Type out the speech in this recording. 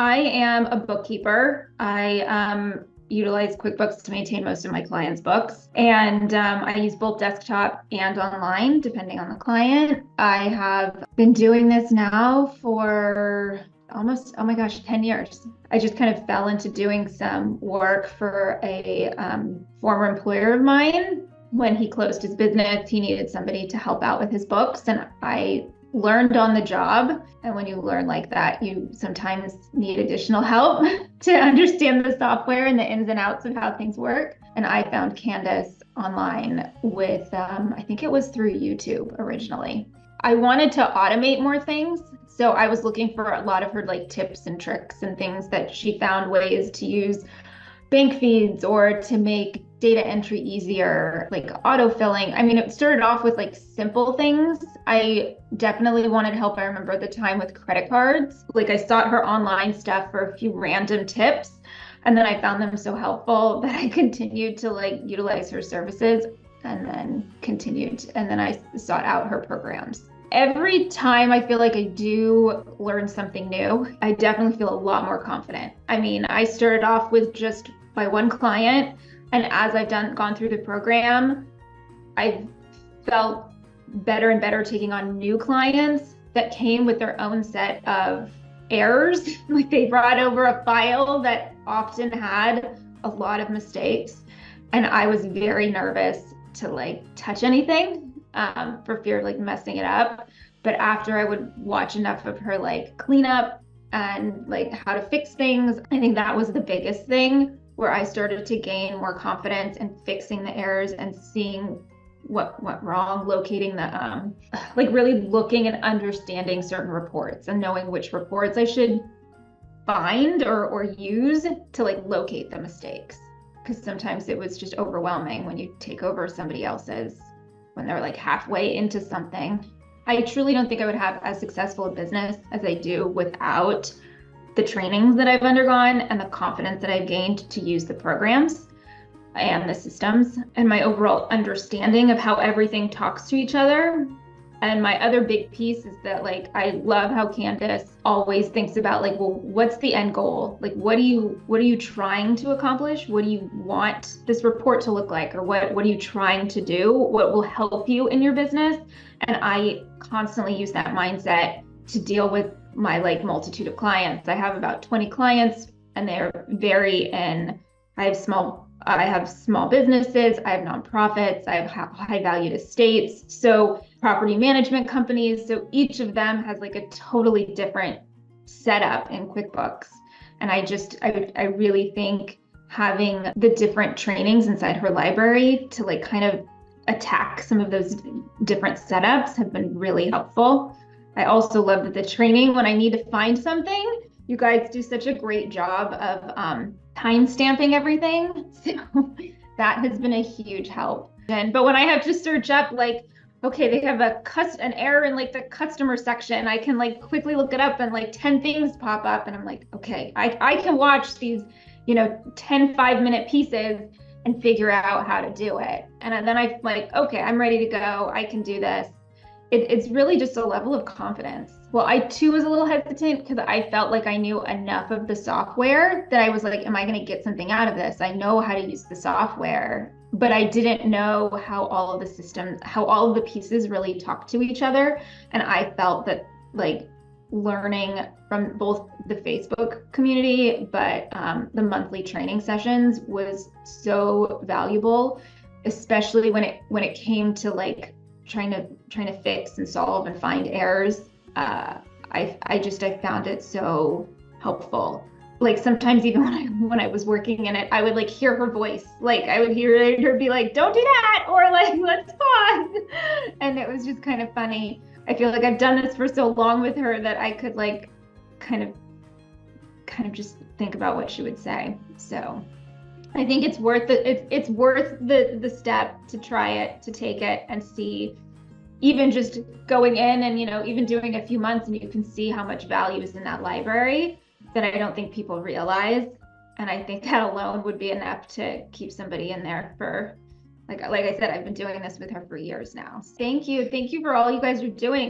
I am a bookkeeper. I utilize QuickBooks to maintain most of my clients' books, and I use both desktop and online, depending on the client. I have been doing this now for almost, oh my gosh, 10 years. I just kind of fell into doing some work for a former employer of mine. When he closed his business, he needed somebody to help out with his books, and I learned on the job. And when you learn like that, you sometimes need additional help to understand the software and the ins and outs of how things work. And I found Candus online with, I think it was through YouTube originally. I wanted to automate more things. So I was looking for a lot of her like tips and tricks and things that she found ways to use bank feeds or to make data entry easier, like autofilling. I mean, it started off with like simple things. I definitely wanted help. I remember the time with credit cards. Like I sought her online stuff for a few random tips, and then I found them so helpful that I continued to like utilize her services and then and then I sought out her programs. Every time I feel like I do learn something new, I definitely feel a lot more confident. I mean, I started off with just my one client, and as I've gone through the program, I've felt better and better taking on new clients that came with their own set of errors. Like they brought over a file that often had a lot of mistakes, and I was very nervous to like touch anything for fear of like messing it up. But after I would watch enough of her like cleanup and like how to fix things, I think that was the biggest thing where I started to gain more confidence in fixing the errors and seeing what went wrong, locating the like really looking and understanding certain reports and knowing which reports I should find or use to like locate the mistakes. Because sometimes it was just overwhelming when you take over somebody else's, when they're like halfway into something. I truly don't think I would have as successful a business as I do without the trainings that I've undergone and the confidence that I've gained to use the programs and the systems and my overall understanding of how everything talks to each other. And my other big piece is that like I love how Candus always thinks about like, well, what's the end goal? Like what are you trying to accomplish? What do you want this report to look like? Or what are you trying to do? What will help you in your business? And I constantly use that mindset to deal with my like multitude of clients. I have about 20 clients, and they're I have small businesses, I have nonprofits, I have high valued estates, so property management companies. So each of them has like a totally different setup in QuickBooks. And I really think having the different trainings inside her library to like kind of attack some of those different setups have been really helpful. I also love that the training, when I need to find something, you guys do such a great job of time stamping everything. So that has been a huge help. But when I have to search up like, okay, they have an error in like the customer section, I can like quickly look it up and like 10 things pop up. And I'm like, okay, I can watch these, 10 5-minute pieces and figure out how to do it. And then I'm like, okay, I'm ready to go. I can do this. It's really just a level of confidence. Well, I too was a little hesitant because I felt like I knew enough of the software that I was like, am I going to get something out of this? I know how to use the software, but I didn't know how all of the systems, how all of the pieces really talk to each other. And I felt that like learning from both the Facebook community, but the monthly training sessions was so valuable, especially when it came to like trying to fix and solve and find errors. I found it so helpful. Like sometimes even when I was working in it, I would like hear her voice. Like I would hear her be like, don't do that, or like, let's pause. And it was just kind of funny. I feel like I've done this for so long with her that I could like kind of just think about what she would say. So I think it's worth it. It's worth the step to try it, to take it and see, even just going in and, even doing a few months, and you can see how much value is in that library that I don't think people realize. And I think that alone would be enough to keep somebody in there for, like I said, I've been doing this with her for years now. Thank you for all you guys are doing.